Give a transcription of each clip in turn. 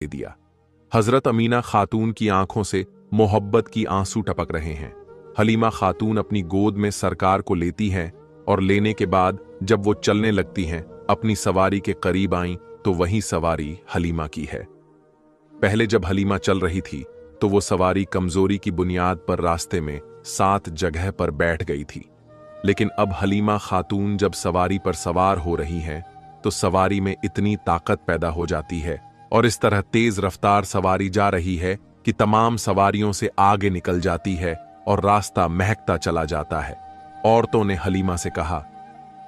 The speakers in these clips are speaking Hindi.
दे दिया। हजरत अमीना खातून की आंखों से मोहब्बत की आंसू टपक रहे हैं। हलीमा खातून अपनी गोद में सरकार को लेती हैं और लेने के बाद जब वो चलने लगती हैं, अपनी सवारी के करीब आईं तो वही सवारी हलीमा की है। पहले जब हलीमा चल रही थी तो वो सवारी कमजोरी की बुनियाद पर रास्ते में 7 जगह पर बैठ गई थी, लेकिन अब हलीमा खातून जब सवारी पर सवार हो रही हैं तो सवारी में इतनी ताकत पैदा हो जाती है और इस तरह तेज रफ्तार सवारी जा रही है कि तमाम सवारियों से आगे निकल जाती है और रास्ता महकता चला जाता है। औरतों ने हलीमा से कहा,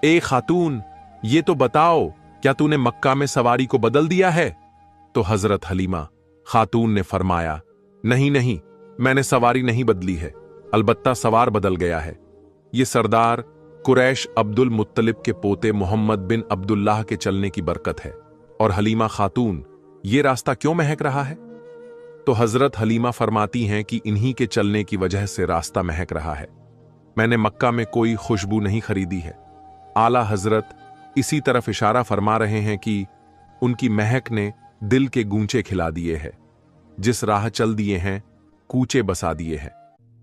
ए खातून, ये तो बताओ, क्या तूने मक्का में सवारी को बदल दिया है? तो हजरत हलीमा खातून ने फरमाया, नहीं नहीं, मैंने सवारी नहीं बदली है, अलबत्ता सवार बदल गया है। ये सरदार कुरैश अब्दुल मुत्तलिब के पोते मोहम्मद बिन अब्दुल्लाह के चलने की बरकत है। और हलीमा खातून, ये रास्ता क्यों महक रहा है? तो हजरत हलीमा फरमाती हैं कि इन्हीं के चलने की वजह से रास्ता महक रहा है। मैंने मक्का में कोई खुशबू नहीं खरीदी है। आला हजरत इसी तरफ इशारा फरमा रहे हैं कि उनकी महक ने दिल के गूंचे खिला दिए हैं, जिस राह चल दिए हैं कूचे बसा दिए हैं।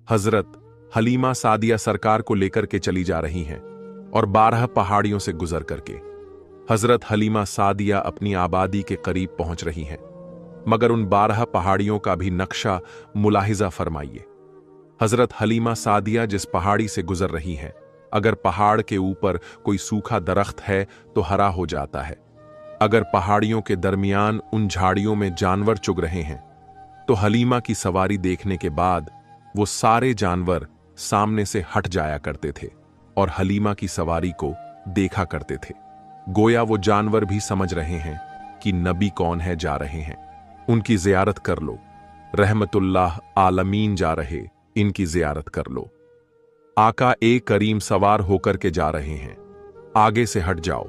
हजरत हलीमा सादिया सरकार को लेकर के चली जा रही हैं और 12 पहाड़ियों से गुजर करके हजरत हलीमा सादिया अपनी आबादी के करीब पहुंच रही हैं। मगर उन 12 पहाड़ियों का भी नक्शा मुलाहिजा फरमाइए। हजरत हलीमा सादिया जिस पहाड़ी से गुजर रही हैं, अगर पहाड़ के ऊपर कोई सूखा दरख्त है तो हरा हो जाता है। अगर पहाड़ियों के दरमियान उन झाड़ियों में जानवर चुग रहे हैं तो हलीमा की सवारी देखने के बाद वो सारे जानवर सामने से हट जाया करते थे और हलीमा की सवारी को देखा करते थे। गोया वो जानवर भी समझ रहे हैं कि नबी कौन है जा रहे हैं, उनकी जियारत कर लो। रहमतुल्लाह आलमीन जा रहे, इनकी जियारत कर लो। आका ए करीम सवार होकर के जा रहे हैं, आगे से हट जाओ।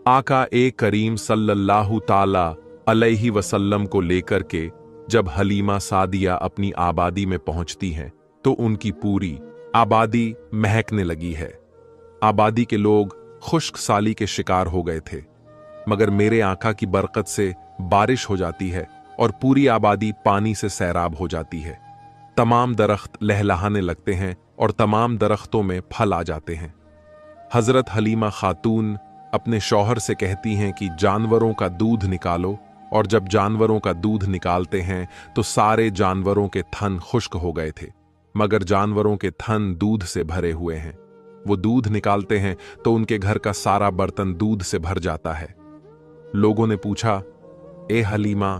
आका ए करीम सल्लल्लाहु ताला अलैहि वसल्लम को लेकर के जब हलीमा सादिया अपनी आबादी में पहुंचती हैं तो उनकी पूरी आबादी महकने लगी है। आबादी के लोग खुश्क साली के शिकार हो गए थे, मगर मेरे आका की बरकत से बारिश हो जाती है और पूरी आबादी पानी से सैराब हो जाती है। तमाम दरख्त लहलहाने लगते हैं और तमाम दरख्तों में फल आ जाते हैं। हजरत हलीमा खातून अपने शौहर से कहती हैं कि जानवरों का दूध निकालो, और जब जानवरों का दूध निकालते हैं तो सारे जानवरों के थन खुश्क हो गए थे, मगर जानवरों के थन दूध से भरे हुए हैं। वो दूध निकालते हैं तो उनके घर का सारा बर्तन दूध से भर जाता है। लोगों ने पूछा, ए हलीमा,